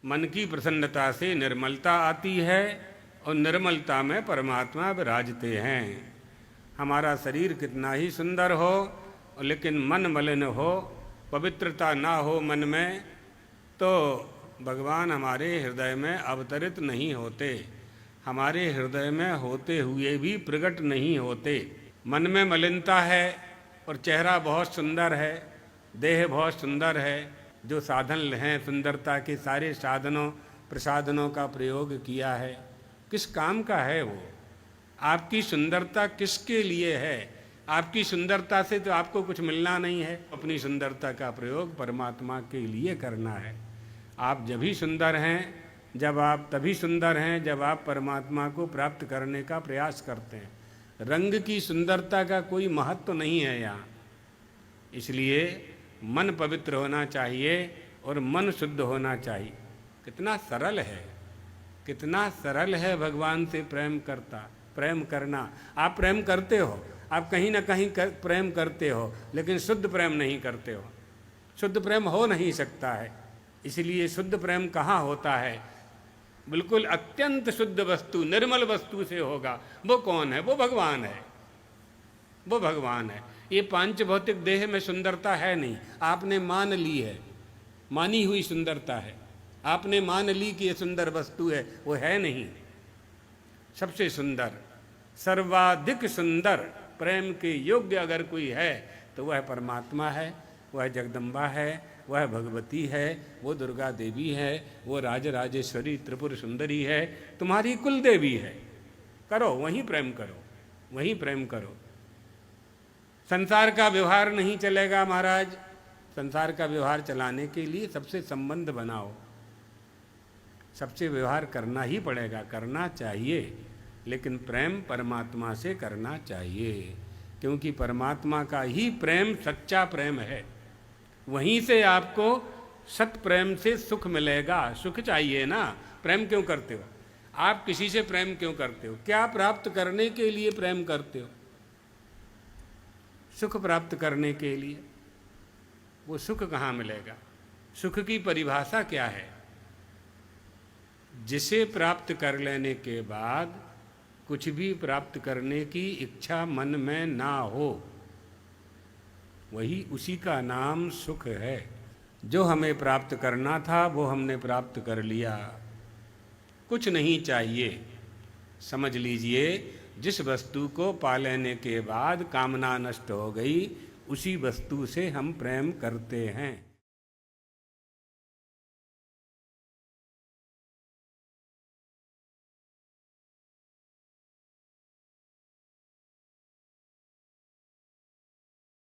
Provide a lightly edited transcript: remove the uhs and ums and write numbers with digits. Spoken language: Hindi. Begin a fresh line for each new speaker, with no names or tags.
मन की प्रसन्नता से निर्मलता आती है और निर्मलता में परमात्मा विराजते हैं। हमारा शरीर कितना ही सुंदर हो लेकिन मन मलिन हो, पवित्रता ना हो मन में, तो भगवान हमारे हृदय में अवतरित नहीं होते, हमारे हृदय में होते हुए भी प्रकट नहीं होते। मन में मलिनता है और चेहरा बहुत सुंदर है, देह बहुत सुंदर है, जो साधन हैं सुंदरता के सारे साधनों प्रसाधनों का प्रयोग किया है, किस काम का है वो? आपकी सुंदरता किसके लिए है? आपकी सुंदरता से तो आपको कुछ मिलना नहीं है। अपनी सुंदरता का प्रयोग परमात्मा के लिए करना है। आप जब ही सुंदर हैं, जब आप तभी सुंदर हैं जब आप परमात्मा को प्राप्त करने का प्रयास करते हैं। रंग की सुंदरता का कोई महत्व नहीं है यहाँ। इसलिए मन पवित्र होना चाहिए और मन शुद्ध होना चाहिए। कितना सरल है, कितना सरल है भगवान से प्रेम करना। आप प्रेम करते हो, आप कहीं ना कहीं प्रेम करते हो, लेकिन शुद्ध प्रेम नहीं करते हो। शुद्ध प्रेम हो नहीं सकता है। इसलिए शुद्ध प्रेम कहाँ होता है? बिल्कुल अत्यंत शुद्ध वस्तु, निर्मल वस्तु से होगा। वो कौन है? वो भगवान है, वो भगवान है। ये पांच भौतिक देह में सुंदरता है नहीं, आपने मान ली है, मानी हुई सुंदरता है। आपने मान ली कि ये सुंदर वस्तु है, वो है नहीं। सबसे सुंदर, सर्वाधिक सुंदर, प्रेम के योग्य अगर कोई है तो वह परमात्मा है, वह जगदम्बा है, वह भगवती है, वो दुर्गा देवी है, वो राजराजेश्वरी त्रिपुर सुंदरी है, तुम्हारी कुल देवी है। करो, वहीं प्रेम करो, वहीं प्रेम करो। संसार का व्यवहार नहीं चलेगा महाराज। संसार का व्यवहार चलाने के लिए सबसे संबंध बनाओ, सबसे व्यवहार करना ही पड़ेगा, करना चाहिए, लेकिन प्रेम परमात्मा से करना चाहिए, क्योंकि परमात्मा का ही प्रेम सच्चा प्रेम है। वहीं से आपको सत प्रेम से सुख मिलेगा। सुख चाहिए ना, प्रेम क्यों करते हो? आप किसी से प्रेम क्यों करते हो? क्या प्राप्त करने के लिए प्रेम करते हो? सुख प्राप्त करने के लिए। वो सुख कहाँ मिलेगा? सुख की परिभाषा क्या है? जिसे प्राप्त कर लेने के बाद कुछ भी प्राप्त करने की इच्छा मन में ना हो, वही उसी का नाम सुख है। जो हमें प्राप्त करना था वो हमने प्राप्त कर लिया, कुछ नहीं चाहिए। समझ लीजिए, जिस वस्तु को पा लेने के बाद कामना नष्ट हो गई, उसी वस्तु से हम प्रेम करते हैं।